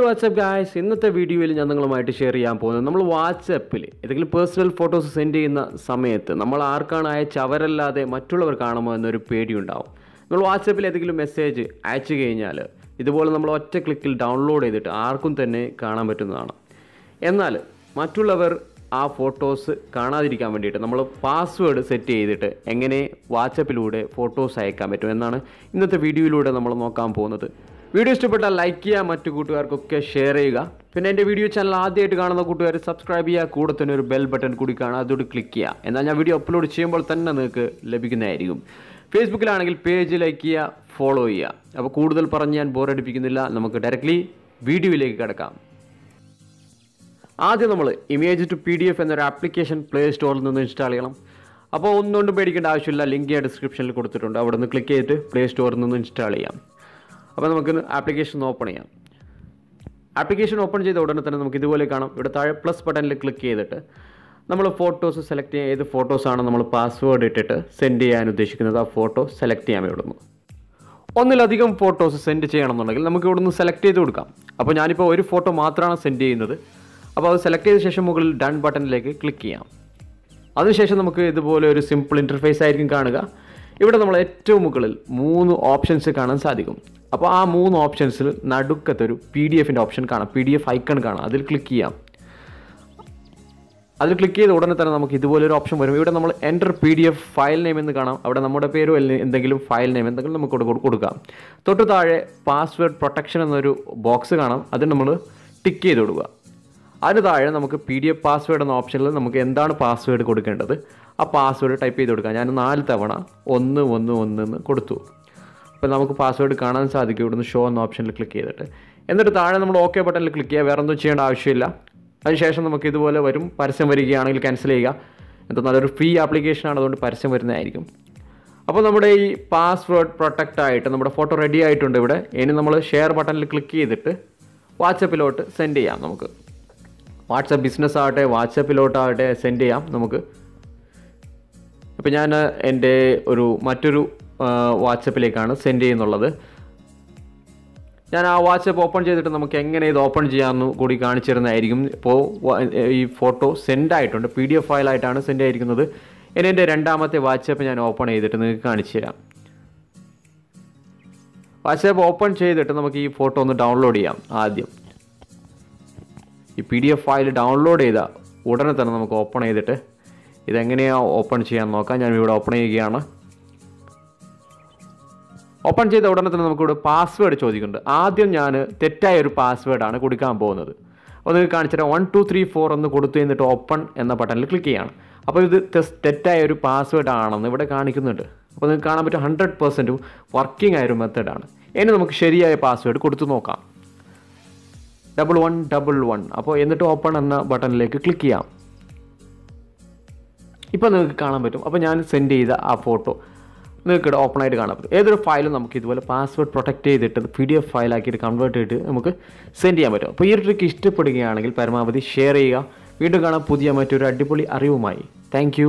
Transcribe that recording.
what's up guys? ഇന്നത്തെ വീഡിയോയിൽ ഞാൻ നിങ്ങളുമായിട്ട് ഷെയർ ചെയ്യാൻ പോകുന്നത് നമ്മൾ വാട്സാപ്പിൽ ഏതെങ്കിലും പേഴ്സണൽ ഫോട്ടോസ് സെൻഡ് ചെയ്യുന്ന സമയത്ത് നമ്മൾ ആർക്കാണ് അയച്ച് അവരല്ലാതെ മറ്റുള്ളവർ കാണുമോ എന്നൊരു പേടിയുണ്ടാവും. നമ്മൾ വാട്സാപ്പിൽ ഏതെങ്കിലും മെസ്സേജ് അയച്ചു കഴിഞ്ഞാൽ ഇതുപോലെ നമ്മൾ ഒറ്റ ക്ലിക്കിൽ ഡൗൺലോഡ് ചെയ്തിട്ട് ആർക്കും തന്നെ കാണാൻ പറ്റുന്നതാണ്. എന്നാൽ മറ്റുള്ളവർ ആ ഫോട്ടോസ് കാണാതിരിക്കാൻ വേണ്ടിയിട്ട് നമ്മൾ പാസ്വേഡ് സെറ്റ് ചെയ്തിട്ട് എങ്ങനെ വാട്സാപ്പിലൂടെ ഫോട്ടോസ് അയക്കാൻ പറ്റും എന്നാണ് ഇന്നത്തെ വീഡിയോയിലൂടെ നമ്മൾ നോക്കാൻ പോകുന്നത്. വീഡിയോ ഇഷ്ടപ്പെട്ടാൽ ലൈക്ക് ചെയ്യുക, മറ്റു കൂട്ടുകാർക്കൊക്കെ ഷെയർ ചെയ്യുക. പിന്നെ എൻ്റെ വീഡിയോ ചാനൽ ആദ്യമായിട്ട് കാണുന്ന കൂട്ടുകാർ സബ്സ്ക്രൈബ് ചെയ്യുക, കൂടെ തന്നെ ഒരു ബെൽ ബട്ടൺ കൂടി കാണുക, അതോട് ക്ലിക്ക് ചെയ്യുക. എന്നാൽ ഞാൻ വീഡിയോ അപ്ലോഡ് ചെയ്യുമ്പോൾ തന്നെ നിങ്ങൾക്ക് ലഭിക്കുന്നതായിരിക്കും. ഫേസ്ബുക്കിലാണെങ്കിൽ പേജ് ലൈക്ക് ചെയ്യുക, ഫോളോ ചെയ്യുക. അപ്പോൾ കൂടുതൽ പറഞ്ഞ് ഞാൻ ബോറടിപ്പിക്കുന്നില്ല, നമുക്ക് ഡയറക്റ്റ്ലി വീഡിയോയിലേക്ക് കിടക്കാം. ആദ്യം നമ്മൾ ഇമേജ് ടു PDF എന്നൊരു ആപ്ലിക്കേഷൻ പ്ലേ സ്റ്റോറിൽ നിന്ന് ഇൻസ്റ്റാൾ ചെയ്യണം. അപ്പോൾ ഒന്നുകൊണ്ടും പേടിക്കേണ്ട ആവശ്യമില്ല, ലിങ്ക് ഞാൻ ഡിസ്ക്രിപ്ഷനിൽ കൊടുത്തിട്ടുണ്ട്. അവിടെ നിന്ന് ക്ലിക്ക് ചെയ്തിട്ട് പ്ലേ സ്റ്റോറിൽ നിന്ന് ഇൻസ്റ്റാൾ ചെയ്യാം. അപ്പോൾ നമുക്ക് ആപ്ലിക്കേഷൻ ഓപ്പൺ ചെയ്യാം. ആപ്ലിക്കേഷൻ ഓപ്പൺ ചെയ്ത ഉടനെ തന്നെ നമുക്ക് ഇതുപോലെ കാണാം. ഇവിടെ താഴെ പ്ലസ് ബട്ടണിൽ ക്ലിക്ക് ചെയ്തിട്ട് നമ്മൾ ഫോട്ടോസ് സെലക്ട് ചെയ്യാം. ഏത് ഫോട്ടോസാണ് നമ്മൾ പാസ്വേഡ് ഇട്ടിട്ട് സെൻഡ് ചെയ്യാൻ ഉദ്ദേശിക്കുന്നത് ആ ഫോട്ടോ സെലക്ട് ചെയ്യാൻ ഇവിടുന്ന്. ഒന്നിലധികം ഫോട്ടോസ് സെൻഡ് ചെയ്യണമെന്നുണ്ടെങ്കിൽ നമുക്ക് ഇവിടുന്ന് സെലക്ട് ചെയ്ത് കൊടുക്കാം. അപ്പോൾ ഞാനിപ്പോൾ ഒരു ഫോട്ടോ മാത്രമാണ് സെൻഡ് ചെയ്യുന്നത്. അപ്പോൾ അത് സെലക്ട് ചെയ്ത ശേഷം മുകളിൽ ഡൺ ബട്ടണിലേക്ക് ക്ലിക്ക് ചെയ്യാം. അതിനുശേഷം നമുക്ക് ഇതുപോലെ ഒരു സിമ്പിൾ ഇൻ്റർഫേസ് ആയിരിക്കും കാണുക. ഇവിടെ നമ്മൾ ഏറ്റവും മുകളിൽ 3 ഓപ്ഷൻസ് കാണാൻ സാധിക്കും. അപ്പോൾ ആ 3 ഓപ്ഷൻസിൽ നടുക്കത്തൊരു PDF-ൻ്റെ ഓപ്ഷൻ കാണാം, PDF ഐക്കൺ കാണാം. അതിൽ ക്ലിക്ക് ചെയ്യാം. അതിൽ ക്ലിക്ക് ചെയ്ത ഉടനെ തന്നെ നമുക്ക് ഇതുപോലൊരു ഓപ്ഷൻ വരും. ഇവിടെ നമ്മൾ എൻ്റർ PDF ഫയൽ നെയിം എന്ന് കാണാം. അവിടെ നമ്മുടെ പേരോ അല്ലെങ്കിൽ എന്തെങ്കിലും ഫയൽ നെയിം എന്തെങ്കിലും നമുക്ക് കൊടുക്കാം. തൊട്ട് താഴെ പാസ്വേഡ് പ്രൊട്ടക്ഷൻ എന്നൊരു ബോക്സ് കാണാം. അത് നമ്മൾ ടിക്ക് ചെയ്ത് കൊടുക്കുക. അതിന് താഴെ നമുക്ക് PDF പാസ്വേഡ് എന്ന ഓപ്ഷനിൽ നമുക്ക് എന്താണ് പാസ്വേഡ് കൊടുക്കേണ്ടത് ആ പാസ്വേഡ് ടൈപ്പ് ചെയ്ത് കൊടുക്കാം. ഞാൻ 4 തവണ 111 എന്ന് കൊടുത്തു. അപ്പോൾ നമുക്ക് പാസ്വേഡ് കാണാൻ സാധിക്കും ഇവിടുന്ന് ഷോ എന്ന ഓപ്ഷനിൽ ക്ലിക്ക് ചെയ്തിട്ട്. എന്നിട്ട് താഴെ നമ്മൾ ഓക്കെ ബട്ടണിൽ ക്ലിക്ക് ചെയ്യുക. വേറെ ഒന്നും ചെയ്യേണ്ട ആവശ്യമില്ല. അതിനുശേഷം നമുക്ക് ഇതുപോലെ വരും. പരസ്യം വരികയാണെങ്കിൽ ക്യാൻസൽ ചെയ്യുക. എന്നാൽ അതൊരു ഫ്രീ ആപ്ലിക്കേഷനാണ്, അതുകൊണ്ട് പരസ്യം വരുന്നതായിരിക്കും. അപ്പോൾ നമ്മുടെ ഈ പാസ്വേഡ് പ്രൊട്ടക്റ്റ് ആയിട്ട് നമ്മുടെ ഫോട്ടോ റെഡി ആയിട്ടുണ്ട് ഇവിടെ. ഇനി നമ്മൾ ഷെയർ ബട്ടണിൽ ക്ലിക്ക് ചെയ്തിട്ട് വാട്സാപ്പിലോട്ട് സെൻഡ് ചെയ്യാം. നമുക്ക് വാട്സാപ്പ് ബിസിനസ് ആകട്ടെ വാട്സാപ്പിലോട്ടാകട്ടെ സെൻഡ് ചെയ്യാം നമുക്ക്. അപ്പോൾ ഞാൻ എൻ്റെ മറ്റൊരു വാട്സപ്പിലേക്കാണ് സെൻഡ് ചെയ്യുന്നുള്ളത്. ഞാൻ ആ വാട്സപ്പ് ഓപ്പൺ ചെയ്തിട്ട് നമുക്ക് എങ്ങനെ ഇത് ഓപ്പൺ ചെയ്യാമെന്ന് കൂടി കാണിച്ചു തരുന്നതായിരിക്കും. ഇപ്പോൾ ഈ ഫോട്ടോ സെൻഡ് ആയിട്ടുണ്ട്, PDF ഫയലായിട്ടാണ് സെൻഡ് ആയിരിക്കുന്നത്. ഇനി എൻ്റെ രണ്ടാമത്തെ വാട്സപ്പ് ഞാൻ ഓപ്പൺ ചെയ്തിട്ട് നിങ്ങൾക്ക് കാണിച്ചു തരാം. വാട്സപ്പ് ഓപ്പൺ ചെയ്തിട്ട് നമുക്ക് ഈ ഫോട്ടോ ഒന്ന് ഡൗൺലോഡ് ചെയ്യാം. ആദ്യം ഈ PDF ഫയൽ ഡൗൺലോഡ് ചെയ്ത ഉടനെ തന്നെ നമുക്ക് ഓപ്പൺ ചെയ്തിട്ട് ഇതെങ്ങനെയാണ് ഓപ്പൺ ചെയ്യാൻ നോക്കാം. ഞാൻ ഇവിടെ ഓപ്പൺ ചെയ്യുകയാണ്. ഓപ്പൺ ചെയ്ത ഉടനെ തന്നെ നമുക്കിവിടെ പാസ്വേഡ് ചോദിക്കുന്നുണ്ട്. ആദ്യം ഞാൻ തെറ്റായൊരു പാസ്വേഡാണ് കൊടുക്കാൻ പോകുന്നത്. അപ്പോൾ നിങ്ങൾക്ക് കാണിച്ചിട്ട് 1 2 3 4 എന്ന് കൊടുത്തു എന്നിട്ട് ഓപ്പൺ എന്ന ബട്ടണിൽ ക്ലിക്ക് ചെയ്യണം. അപ്പോൾ ഇത് തെറ്റായൊരു പാസ്വേഡ് ആണെന്ന് ഇവിടെ കാണിക്കുന്നുണ്ട്. അപ്പോൾ നിങ്ങൾക്ക് കാണാൻ പറ്റും 100% വർക്കിംഗ് ആയൊരു മെത്തേഡാണ്. ഇനി നമുക്ക് ശരിയായ പാസ്വേഡ് കൊടുത്തു നോക്കാം. 1111. അപ്പോൾ എന്നിട്ട് ഓപ്പൺ എന്ന ബട്ടണിലേക്ക് ക്ലിക്ക് ചെയ്യാം. ഇപ്പോൾ നിങ്ങൾക്ക് കാണാൻ പറ്റും. അപ്പോൾ ഞാൻ സെൻഡ് ചെയ്ത ആ ഫോട്ടോ നിങ്ങൾക്ക് ഇവിടെ ഓപ്പൺ ആയിട്ട് കാണാൻ പറ്റും. ഏതൊരു ഫയലും നമുക്ക് ഇതുപോലെ പാസ്വേഡ് പ്രൊട്ടക്റ്റ് ചെയ്തിട്ട് PDF ഫയലാക്കിയിട്ട് കൺവേർട്ട് ചെയ്തിട്ട് നമുക്ക് സെൻഡ് ചെയ്യാൻ പറ്റും. അപ്പോൾ ഈ ഒരു ട്രിക്ക് ഇഷ്ടപ്പെടുകയാണെങ്കിൽ പരമാവധി ഷെയർ ചെയ്യുക. വീണ്ടും കാണാം പുതിയ മറ്റൊരു അടിപൊളി അറിവുമായി. താങ്ക്